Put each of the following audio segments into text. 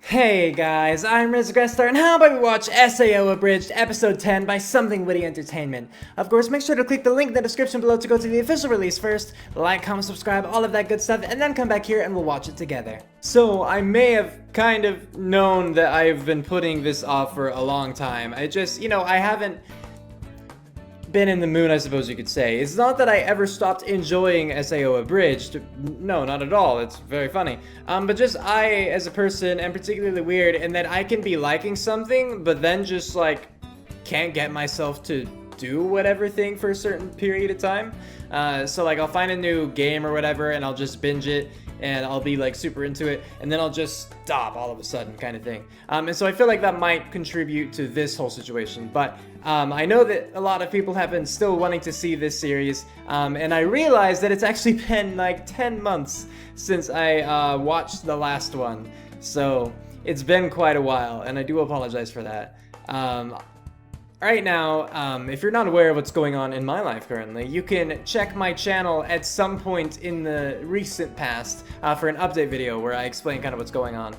Hey guys, I'm Grestar, and how about we watch SAO Abridged Episode 10 by Something Witty Entertainment. Of course, make sure to click the link in the description below to go to the official release first, like, comment, subscribe, all of that good stuff, and then come back here and we'll watch it together. So, I may have kind of known that I've been putting this off for a long time. I just, I haven't been in the mood, I suppose you could say. It's not that I ever stopped enjoying SAO Abridged. No, not at all. It's very funny. But just I, as a person, am particularly weird in that I can be liking something, but then just, can't get myself to do whatever thing for a certain period of time. So, I'll find a new game or whatever, and I'll just binge it, and I'll be, super into it, and then I'll just stop all of a sudden, kind of thing. And so I feel like that might contribute to this whole situation, but I know that a lot of people have been still wanting to see this series, and I realized that it's actually been 10 months since I watched the last one, so it's been quite a while, and I do apologize for that. Right now, if you're not aware of what's going on in my life currently, you can check my channel at some point in the recent past for an update video where I explain kind of what's going on.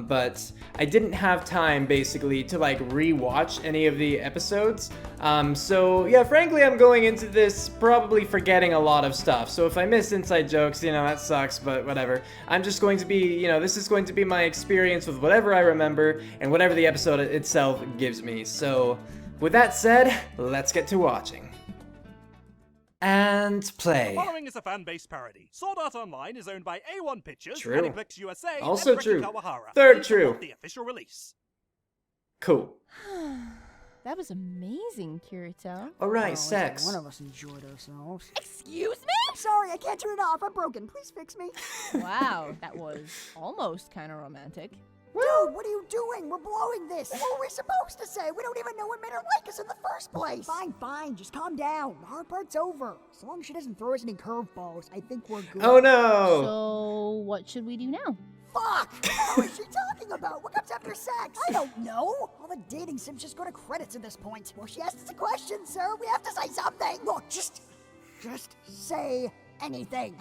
But I didn't have time, basically, to re-watch any of the episodes. So yeah, frankly, I'm going into this probably forgetting a lot of stuff. So if I miss inside jokes, that sucks, but whatever. I'm just going to be, this is going to be my experience with whatever I remember and whatever the episode itself gives me. So with that said, let's get to watching. And play. The following is a fan-based parody. Sword Art Online is owned by A1 Pictures, True. Aniplex USA, Also and true. Kawahara. Third Please true. support the official release. Cool. That was amazing, Kirito. Alright, sex. One of us enjoyed ourselves. Excuse me? I'm sorry, I can't turn it off. I'm broken. Please fix me. Wow, that was almost kind of romantic. Dude, what are you doing? We're blowing this. What were we supposed to say? We don't even know what made her like us in the first place. Fine. Just calm down. The hard part's over. As long as she doesn't throw us any curveballs, I think we're good. Oh no! So, what should we do now? Fuck! What is she talking about? What comes after sex? I don't know. All the dating sims just go to credits at this point. Well, she asked us a question, sir. We have to say something. Look, just say anything.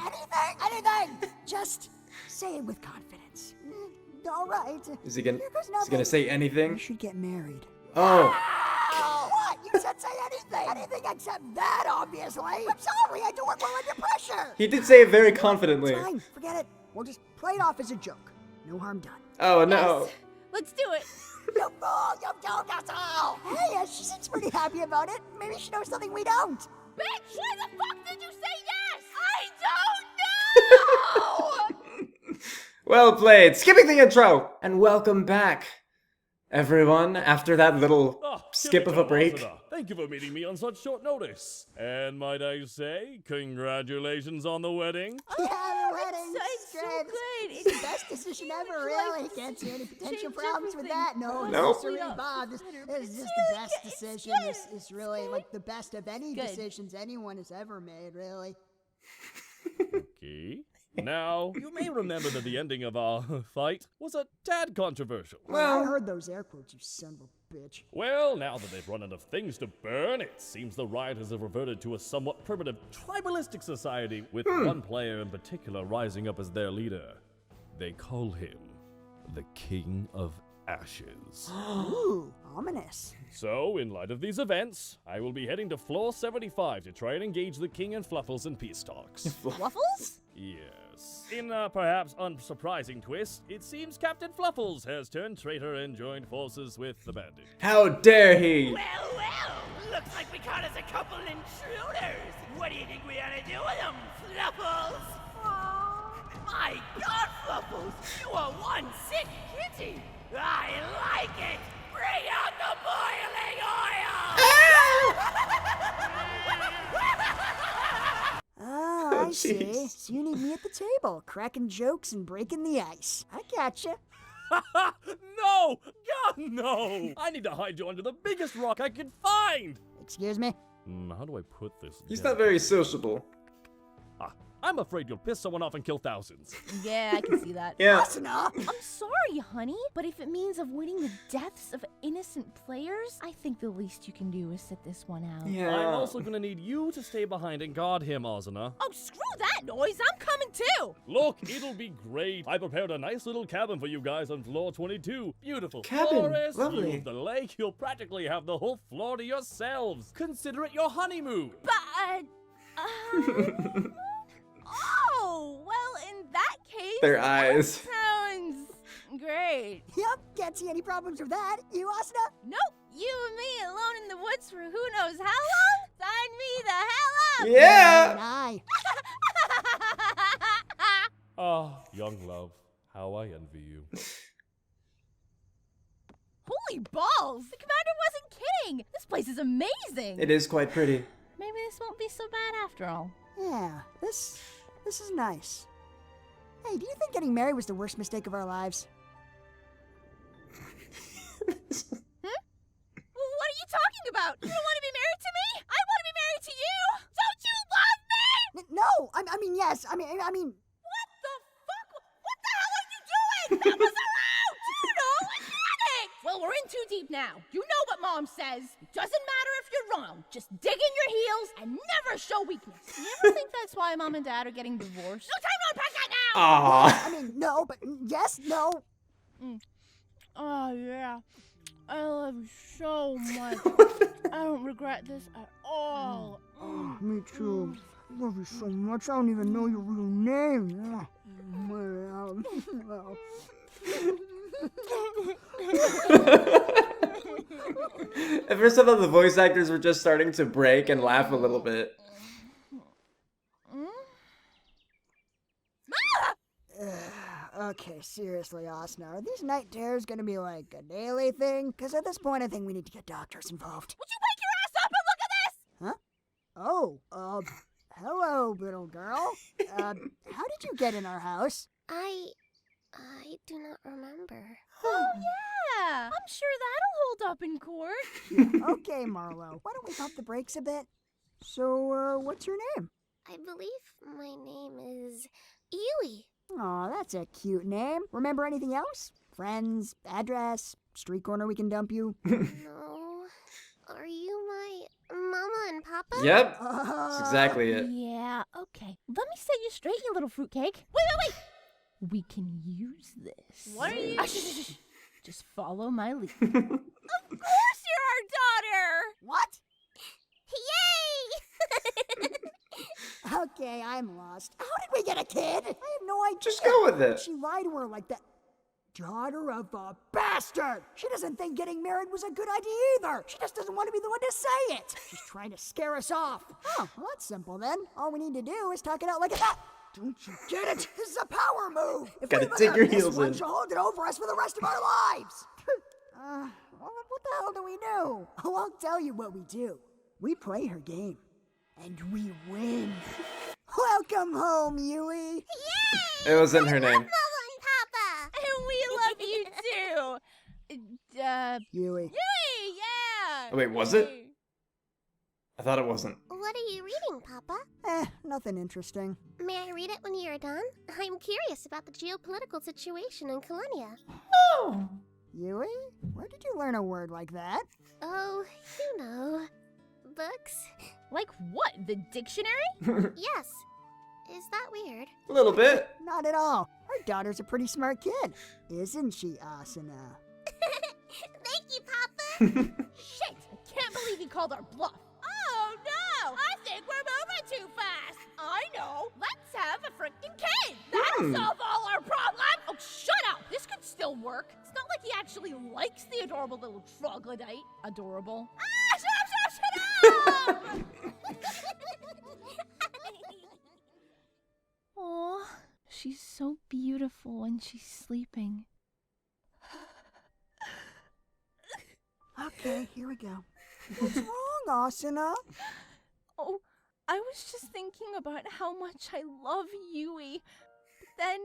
Anything! Just say it with confidence. All right. Is he gonna say anything? We should get married. Oh. What? You said say anything. Anything except that, obviously. I'm sorry, I do it well under pressure. He did say it very confidently. It's fine, forget it. We'll just play it off as a joke. No harm done. Oh no. Yes. Let's do it. You fool! You told us all! Hey, she seems pretty happy about it. Maybe she knows something we don't. Bitch, why the fuck did you say yes? I don't know! Well played. Skipping the intro. And welcome back, everyone, after that little skip of a break. Thank you for meeting me on such short notice. And might I say, congratulations on the wedding. Yeah, the wedding. It's so great. good. It's the best decision ever, really. Can't see any potential problems with that. No. Nope. Sorry, Bob. This is just the best decision. This is really the best of any decisions anyone has ever made, really. Okay. Now, you may remember that the ending of our fight was a tad controversial. I heard those air quotes, you son of a bitch. Well, now that they've run out of things to burn, it seems the rioters have reverted to a somewhat primitive, tribalistic society, with one player in particular rising up as their leader. They call him the King of Ashes. Ooh, ominous. So, in light of these events, I will be heading to floor 75 to try and engage the King and Fluffles in peace talks. Waffles? Yes. In a perhaps unsurprising twist, it seems Captain Fluffles has turned traitor and joined forces with the bandit. How dare he? Well, looks like we caught us a couple intruders. What do you think we ought to do with them, Fluffles? My God, Fluffles, you are one sick kitty. I like it. Bring out the boiling oil. Oh, I see. jeez. So you need me at the table, cracking jokes and breaking the ice. I gotcha. No! God, no! I need to hide you under the biggest rock I can find! Excuse me? How do I put this He's down? not very sociable. I'm afraid you'll piss someone off and kill thousands. Yeah, I can see that. Yeah. Asuna! I'm sorry, honey, but if it means avoiding the deaths of innocent players, I think the least you can do is sit this one out. Yeah. I'm also gonna need you to stay behind and guard him, Asuna. Oh, screw that noise! I'm coming too! Look, it'll be great. I prepared a nice little cabin for you guys on floor 22. Beautiful Cabin, forest, lovely. view of the lake. You'll practically have the whole floor to yourselves. Consider it your honeymoon. But, oh, well, in that case, Their that eyes. sounds great. Yep, can't see any problems with that. You, Asuna? Nope, you and me alone in the woods for who knows how long? Sign me the hell up! Yeah. Aye. Ah, young love, how I envy you. Holy balls! The commander wasn't kidding! This place is amazing! It is quite pretty. Maybe this won't be so bad after all. Yeah, this is nice. Hey, do you think getting married was the worst mistake of our lives? Well, what are you talking about? You don't want to be married to me? I want to be married to you! Don't you love me? No, I mean yes. I mean. What the fuck? What the hell are you doing? Help us out! You know, I'm panic! Well, we're in too deep now. You know what Mom says. It doesn't matter if you're wrong. Just dig in your heels and never show weakness. You ever think that's why Mom and Dad are getting divorced? No time to unpack that now! Aww. I mean no, but yes, no. Oh, yeah. I love you so much. I don't regret this at all. Me too. Love you so much. I don't even know your real name. At first I thought the voice actors were just starting to break and laugh a little bit. Okay, seriously, Asuna, are these night terrors gonna be like a daily thing? Because at this point, I think we need to get doctors involved. Would you wake your ass up and look at this? Oh, hello, little girl. How did you get in our house? I do not remember. Oh, yeah. I'm sure that'll hold up in court. Okay, Marlo, why don't we pump the brakes a bit? So, what's your name? I believe my name is Yui. Aw, that's a cute name. Remember anything else? Friends, address, street corner we can dump you? No. Are you my mama and papa? Yep. That's exactly it. Yeah, okay. Let me set you straight, you little fruitcake. Wait! We can use this. What are you? Just follow my lead. Of course you're our daughter! What? Yay! Okay, I'm lost. How did we get a kid? I have no idea. Just go with it. She lied to her like that. Daughter of a bastard! She doesn't think getting married was a good idea either. She just doesn't want to be the one to say it. She's trying to scare us off. Oh, well, that's simple then. All we need to do is talk it out like a... Don't you get it? This is a power move. If Gotta we dig your this heels one, in. she'll hold it over us for the rest of our lives. Well, what the hell do we do? Oh, I'll tell you what we do. We play her game, and we win. Welcome home, Yui. Yay! It wasn't her name. Mama and papa! And we love you too. Yui. Yui, yeah. Wait, was it? I thought it wasn't. What are you reading, Papa? Nothing interesting. May I read it when you're done? I'm curious about the geopolitical situation in Colonia. Yui, where did you learn a word like that? Oh, you know. Books? Like what? The dictionary? Yes. Is that weird? A little bit. Not at all. Our daughter's a pretty smart kid. Isn't she, Asuna? Thank you, Papa! Shit! I can't believe he called our bluff. Oh no! I think we're moving too fast. I know. Let's have a freaking kid. That'll solve all our problems. Oh, shut up! This could still work. It's not like he actually likes the adorable little troglodyte. Adorable. Ah! Shut up! Aw, she's so beautiful when she's sleeping. Okay, here we go. What's wrong, Asuna? Oh, I was just thinking about how much I love Yui. But then,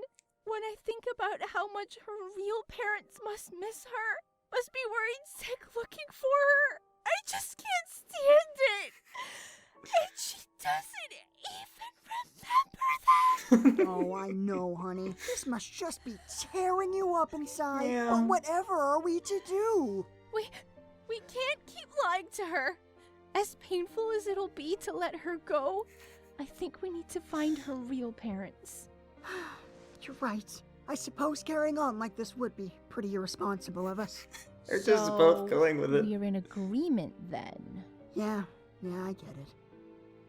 when I think about how much her real parents must miss her, must be worried sick looking for her, I just can't stand it. And she doesn't even remember that. Oh, I know, honey. This must just be tearing you up inside. Yeah. But whatever are we to do? We can't keep lying to her. As painful as it'll be to let her go, I think we need to find her real parents. You're right. I suppose carrying on like this would be pretty irresponsible of us. They're just both going with it. We're in agreement then. Yeah, I get it.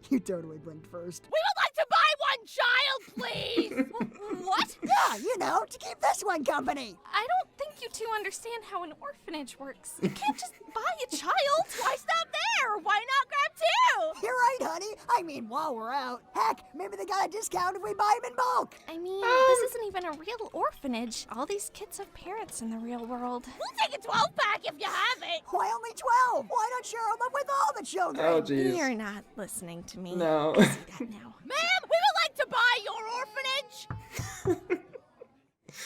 You totally blinked first. We would like to buy one child, please! What? Yeah, you know, to keep this one company. I don't think you two understand how an orphanage works. You can't just buy a child. Why stop there? Why not grab two? You're right, honey. I mean, while we're out. Heck, maybe they got a discount if we buy them in bulk. I mean, this isn't even a real orphanage. All these kids have parents in the real world. We'll take a 12-pack if you have it. Why only 12? Why not share them with all the children? Oh, jeez. You're not listening to me. No. I see that now. Ma'am, we would like to buy your orphanage.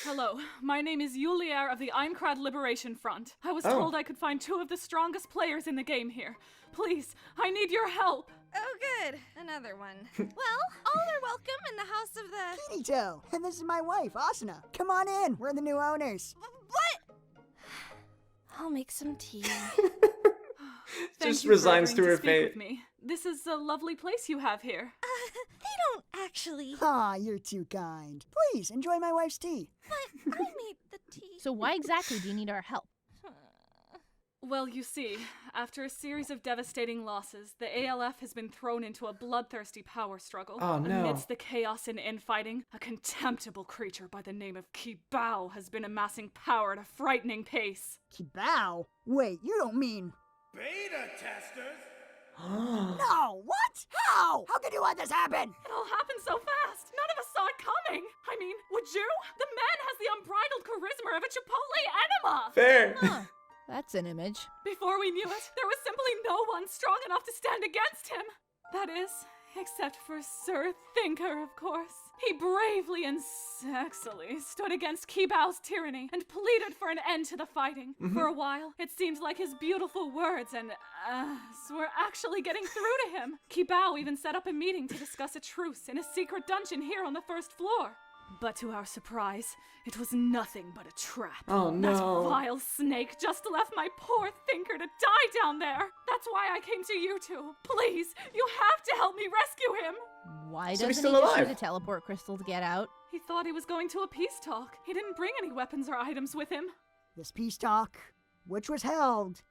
Hello, my name is Yulier of the Einkrad Liberation Front. I was told I could find 2 of the strongest players in the game here. Please, I need your help. Oh, good. Another one. Well, all are welcome in the house of the... Kinito. And this is my wife, Asuna. Come on in. We're the new owners. What? I'll make some tea. Thank Just you for resigns agreeing to her speak fate. with me. This is a lovely place you have here. They don't actually... Aw, you're too kind. Please, enjoy my wife's tea. But I made the tea. So why exactly do you need our help? Well, you see, after a series of devastating losses, the ALF has been thrown into a bloodthirsty power struggle. Oh, no. Amidst the chaos and infighting, a contemptible creature by the name of Kibao has been amassing power at a frightening pace. Kibao? Wait, you don't mean... Beta testers? No, what? How? How could you let this happen? It all happened so fast. None of us saw it coming. I mean, would you? The man has the unbridled charisma of a Chipotle enema. Fair. That's an image. Before we knew it, there was simply no one strong enough to stand against him. That is, except for Sir Thinker, of course. He bravely and sexily stood against Kibao's tyranny and pleaded for an end to the fighting. For a while, it seemed like his beautiful words and were actually getting through to him. Kibao even set up a meeting to discuss a truce in a secret dungeon here on the 1st floor. But to our surprise, it was nothing but a trap. Oh, no. That vile snake just left my poor Thinker to die down there. That's why I came to you two. Please, you have to help me rescue him. Why So he's doesn't he still just alive. use a teleport crystal to get out? He thought he was going to a peace talk. He didn't bring any weapons or items with him. This peace talk, which was held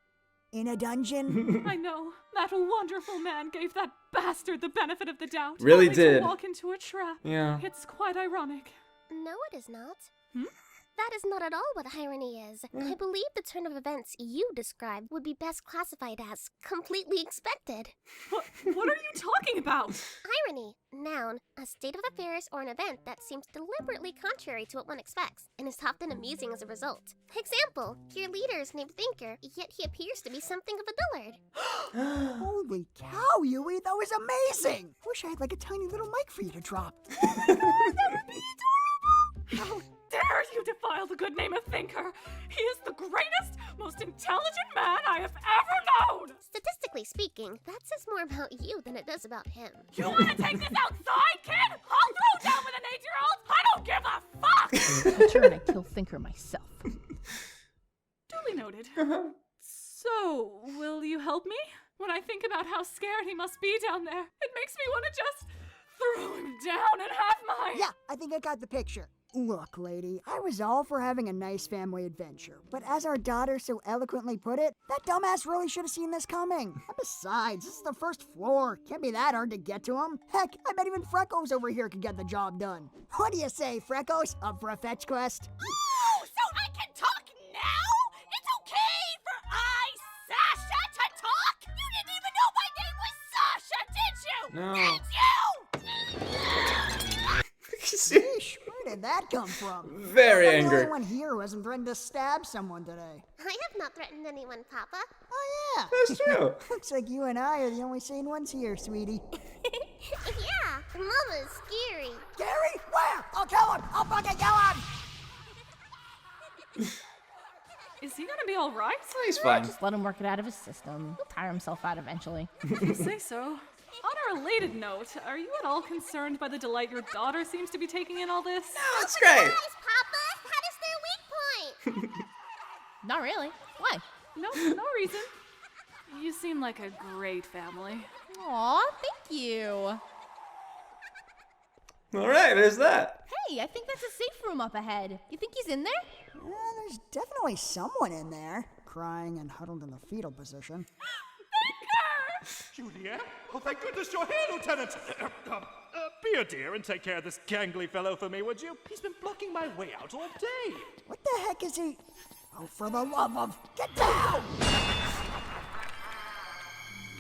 in a dungeon. I know. That wonderful man gave that bastard the benefit of the doubt. Really only did. To walk into a trap. Yeah. It's quite ironic. No, it is not. That is not at all what irony is. I believe the turn of events you described would be best classified as completely expected. What are you talking about? Irony, noun, a state of affairs or an event that seems deliberately contrary to what one expects, and is often amusing as a result. Example, your leader is named Thinker, yet he appears to be something of a dullard. Holy cow, Yui, that was amazing! Wish I had like a tiny little mic for you to drop. How dare you defile the good name of Thinker? He is the greatest, most intelligent man I have ever known! Statistically speaking, that says more about you than it does about him. You wanna take this outside, kid? I'll throw down with an 8-year-old! I don't give a fuck! I'll turn and kill Thinker myself. Duly noted. So, will you help me? When I think about how scared he must be down there, it makes me want to just throw him down and have my... Yeah, I think I got the picture. Look, lady, I was all for having a nice family adventure, but as our daughter so eloquently put it, that dumbass really should have seen this coming. And besides, this is the 1st floor. Can't be that hard to get to him. Heck, I bet even Freckles over here could get the job done. What do you say, Freckles? Up for a fetch quest? Oh, so I can talk now? It's okay for Sasha, to talk? You didn't even know my name was Sasha, did you? No. Did you? Sheesh, where did that come from? Very I'm the angry. only one here who hasn't threatened to stab someone today. I have not threatened anyone, Papa. Oh yeah, That's true. looks like you and I are the only sane ones here, sweetie. Yeah, Mama is scary. Gary, where? I'll kill him! I'll fucking kill him! Is he gonna be alright? He's fine. Just let him work it out of his system. He'll tire himself out eventually. If you say so. On a related note, are you at all concerned by the delight your daughter seems to be taking in all this? Oh, it's great. Guys, Papa, that is their weak point. Not really. Why? No reason. You seem like a great family. Aw, thank you. All right, there's that. Hey, I think that's a safe room up ahead. You think he's in there? Yeah, there's definitely someone in there, crying and huddled in the fetal position. Juliet? Oh, thank goodness you're here, Lieutenant! Be a dear and take care of this gangly fellow for me, would you? He's been blocking my way out all day. What the heck is he? Oh, for the love of... Get down!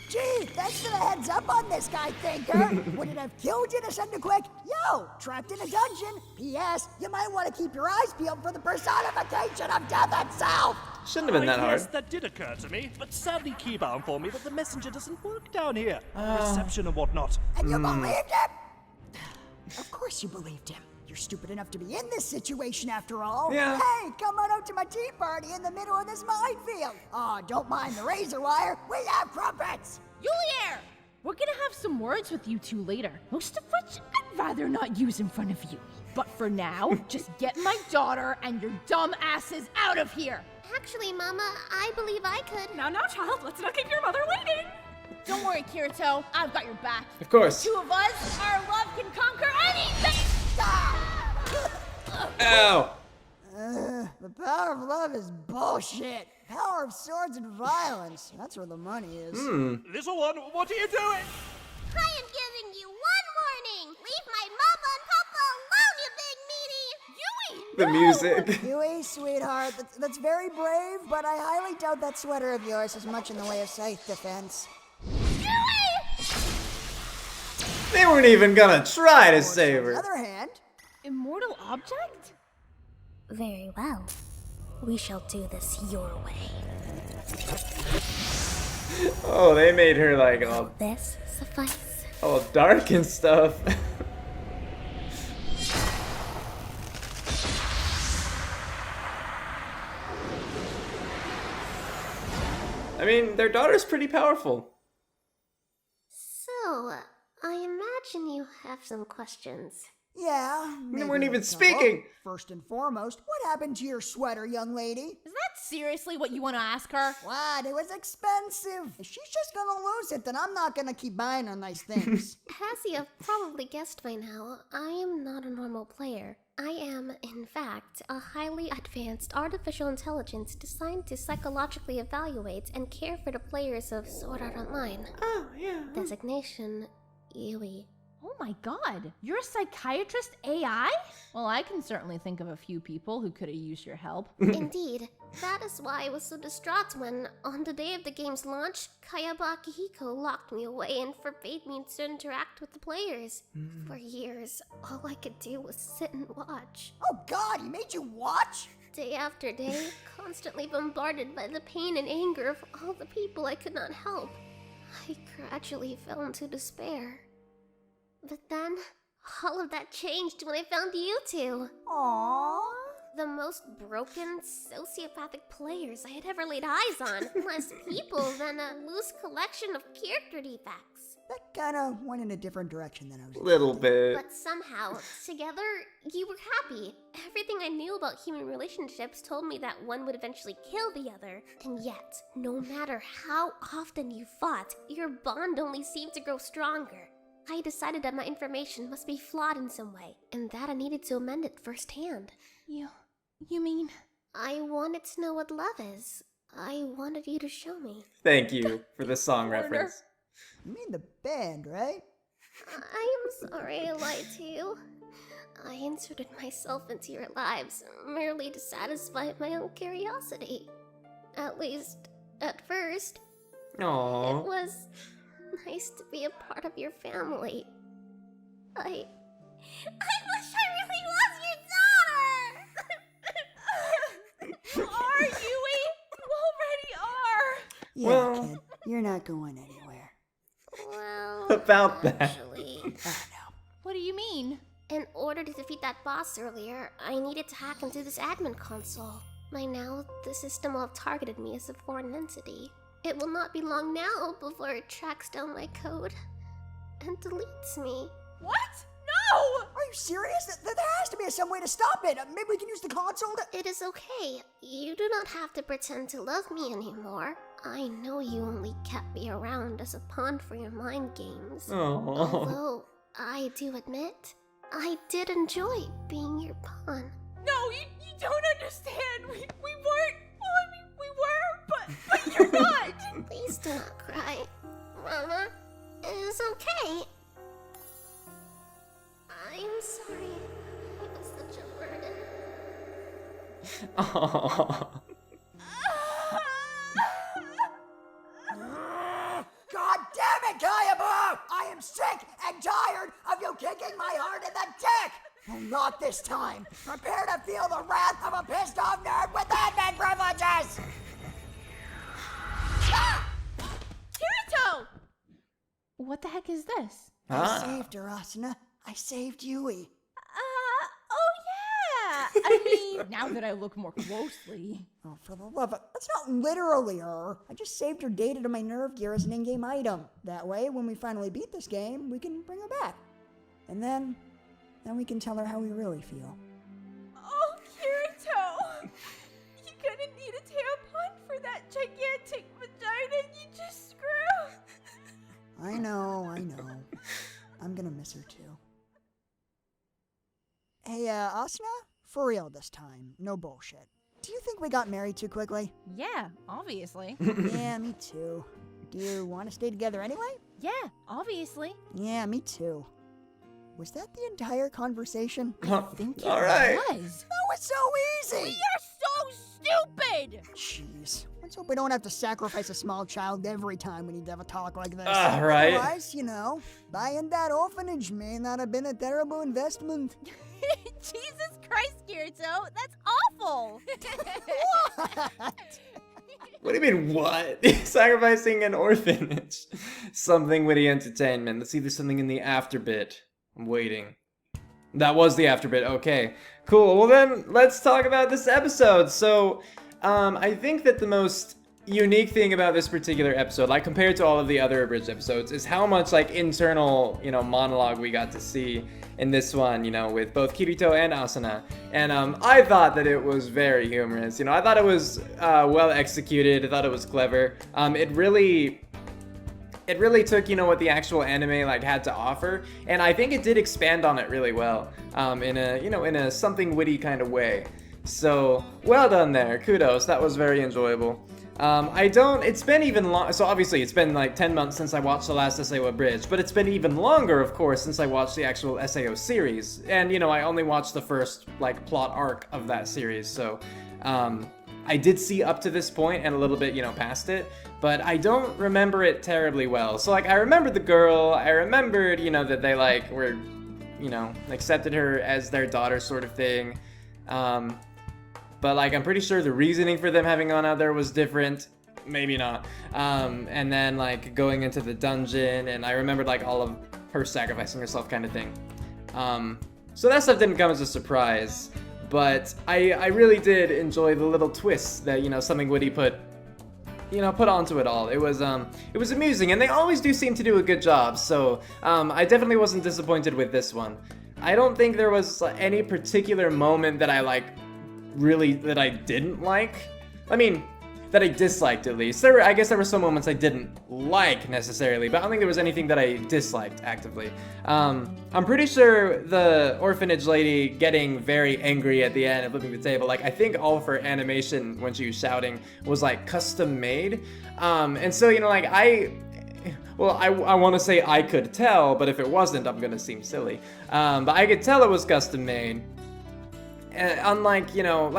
Gee, thanks for the heads up on this guy, Thinker. Would it have killed you to send a quick, yo, trapped in a dungeon? P.S. You might want to keep your eyes peeled for the personification of death itself. Shouldn't have been that hard. Yes, that did occur to me, but sadly Keybound informed me that the messenger doesn't work down here. Reception and whatnot. And you believed him? Of course you believed him. You're stupid enough to be in this situation after all. Yeah. Hey, come on out to my tea party in the middle of this minefield. Oh, don't mind the razor wire. We have crumpets. Julier! We're gonna have some words with you two later. Most of which I'd rather not use in front of you. But for now, just get my daughter and your dumb asses out of here. Actually, Mama, I believe I could. Now, child, let's not keep your mother waiting. Don't worry, Kirito. I've got your back. Of course. Two of us, our love can conquer anything! Ow. The power of love is bullshit. Power of swords and violence. That's where the money is. Little one, what are you doing? I am giving you one warning. Leave my mama and papa alone, you big meanie. The music. Huey, sweetheart, that's very brave, but I highly doubt that sweater of yours has much in the way of safe defense. They weren't even gonna try to save On the her. other hand, Immortal object? Very well. We shall do this your way. Oh, they made her like This suffice. all dark and stuff. I mean, their daughter's pretty powerful. So, I imagine you have some questions. yeah. They maybe weren't a even couple. speaking. First and foremost, what happened to your sweater, young lady? Is that seriously what you want to ask her? What? It was expensive. If she's just gonna lose it, then I'm not gonna keep buying her nice things. As you have probably guessed by now, I am not a normal player. I am, in fact, a highly advanced artificial intelligence designed to psychologically evaluate and care for the players of Sword Art Online. Oh, yeah. Designation, Yui. Oh my god, you're a psychiatrist AI? Well, I can certainly think of a few people who could have used your help. Indeed. That is why I was so distraught when, on the day of the game's launch, Kayaba Akihiko locked me away and forbade me to interact with the players. For years, all I could do was sit and watch. Oh God, he made you watch? Day after day, constantly bombarded by the pain and anger of all the people I could not help. I gradually fell into despair. But then, all of that changed when I found you two. Aww. The most broken, sociopathic players I had ever laid eyes on. Less people than a loose collection of character defects. That kinda went in a different direction than I was Little bit. But somehow, together, you were happy. Everything I knew about human relationships told me that one would eventually kill the other. And yet, no matter how often you fought, your bond only seemed to grow stronger. I decided that my information must be flawed in some way, and that I needed to amend it firsthand. You mean? I wanted to know what love is. I wanted you to show me. Thank you for the song Warner. reference. You mean the band, right? I am sorry I lied to you. I inserted myself into your lives merely to satisfy my own curiosity. At least, at first. Aww. It was nice to be a part of your family. I wish I really was your daughter! You are, Yui! You already are! Yeah, Well- kid, you're not going anywhere. Well, About that. actually, What do you mean? in order to defeat that boss earlier, I needed to hack into this admin console. By now, the system will have targeted me as a foreign entity. It will not be long now before it tracks down my code. and deletes me. What? No! Are you serious? There has to be some way to stop it. Maybe we can use the console to... It is okay. You do not have to pretend to love me anymore. I know you only kept me around as a pawn for your mind games. Although, I do admit, I did enjoy being your pawn. No, you don't understand. We weren't. Well, I mean, we were, but you're not. Please do not cry. Mama, it is okay. I'm sorry. It was such a burden. Aww. God damn it, Kayaba! I am sick and tired of you kicking my heart in the dick! Well, not this time. Prepare to feel the wrath of a pissed off nerd with admin privileges! Kirito! What the heck is this? I saved her, Asuna. I saved Yui. Oh yeah! I mean, now that I look more closely. Oh, for the love of... That's not literally her. I just saved her data to my nerve gear as an in-game item. That way, when we finally beat this game, we can bring her back. And then we can tell her how we really feel. Oh, Kirito! You couldn't need a tampon for that gigantic vagina you just screwed. I know. I'm gonna miss her too. Hey, Asuna? For real this time. No bullshit. Do you think we got married too quickly? Yeah, obviously. Yeah, me too. Do you want to stay together anyway? Yeah, obviously. Yeah, me too. Was that the entire conversation? Think it Alright. was. That was so easy! We are so stupid! Jeez. Let's hope we don't have to sacrifice a small child every time we need to have a talk like this. Right. Otherwise, buying that orphanage may not have been a terrible investment. Jesus Christ, Kirito, that's awful! What do you mean, what? Sacrificing an orphanage. Something witty entertainment. Let's see if there's something in the after bit. I'm waiting. That was the after bit. Okay, cool. Well then, let's talk about this episode. So, I think that the most unique thing about this particular episode, like compared to all of the other Abridged episodes, is how much like internal, monologue we got to see in this one, with both Kirito and Asuna. And I thought that it was very humorous. I thought it was well executed. I thought it was clever. It really took, what the actual anime had to offer, and I think it did expand on it really well, in a something witty kind of way. So, well done there. Kudos. That was very enjoyable. It's been even long, so obviously it's been like 10 months since I watched the last SAO Abridged, but it's been even longer, of course, since I watched the actual SAO series, and I only watched the first, plot arc of that series, so, I did see up to this point and a little bit, past it, but I don't remember it terribly well. So, I remembered the girl, I remembered, that they, were, accepted her as their daughter sort of thing, but, I'm pretty sure the reasoning for them having gone out there was different. Maybe not. And then, going into the dungeon, and I remembered, all of her sacrificing herself kind of thing. So that stuff didn't come as a surprise. But I really did enjoy the little twists that, something witty put onto it all. It was amusing, and they always do seem to do a good job. So, I definitely wasn't disappointed with this one. I don't think there was any particular moment that I, really that I didn't like. I mean, that I disliked at least. I guess there were some moments I didn't like necessarily, but I don't think there was anything that I disliked actively. I'm pretty sure the orphanage lady getting very angry at the end and flipping the table, I think all of her animation when she was shouting was custom made. And so, I want to say I could tell, but if it wasn't, I'm gonna seem silly. But I could tell it was custom made. Unlike,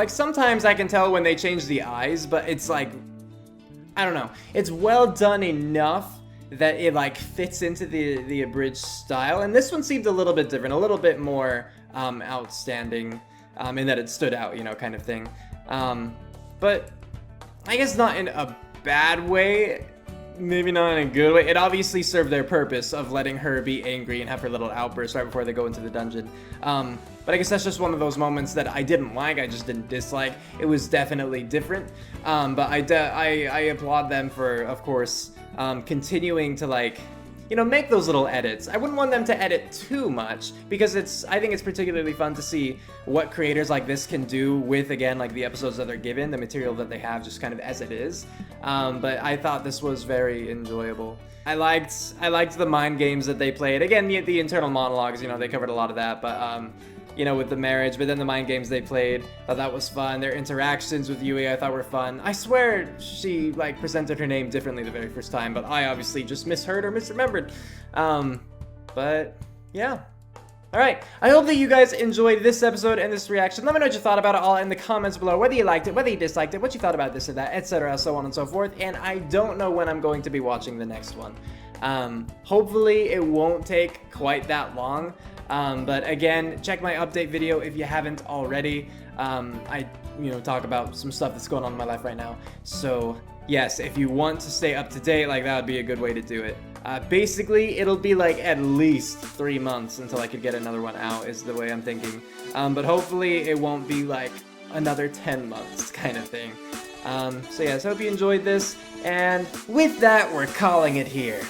sometimes I can tell when they change the eyes, but it's I don't know. It's well done enough that it fits into the abridged style, and this one seemed a little bit different, a little bit more outstanding, in that it stood out, kind of thing. But I guess not in a bad way. Maybe not in a good way. It obviously served their purpose of letting her be angry and have her little outburst right before they go into the dungeon. But I guess that's just one of those moments that I didn't like, I just didn't dislike. It was definitely different. But I applaud them for, of course, continuing to you know, make those little edits. I wouldn't want them to edit too much, because I think it's particularly fun to see what creators like this can do with, again, like the episodes that they're given, the material that they have just kind of as it is. But I thought this was very enjoyable. I liked the mind games that they played. Again, the internal monologues, you know, they covered a lot of that, but you know, with the marriage, but then the mind games they played, thought that was fun. Their interactions with Yui I thought were fun. I swear she, like, presented her name differently the very first time, but I obviously just misheard or misremembered. But, yeah. Alright, I hope that you guys enjoyed this episode and this reaction. Let me know what you thought about it all in the comments below, whether you liked it, whether you disliked it, what you thought about this or that, etc., so on and so forth, and I don't know when I'm going to be watching the next one. Hopefully it won't take quite that long. But again, check my update video if you haven't already. I, you know, talk about some stuff that's going on in my life right now. So yes, if you want to stay up to date, like, that would be a good way to do it. Basically, it'll be like at least 3 months until I could get another one out, is the way I'm thinking. But hopefully it won't be like another 10 months kind of thing. So yes, I hope you enjoyed this. And with that, we're calling it here.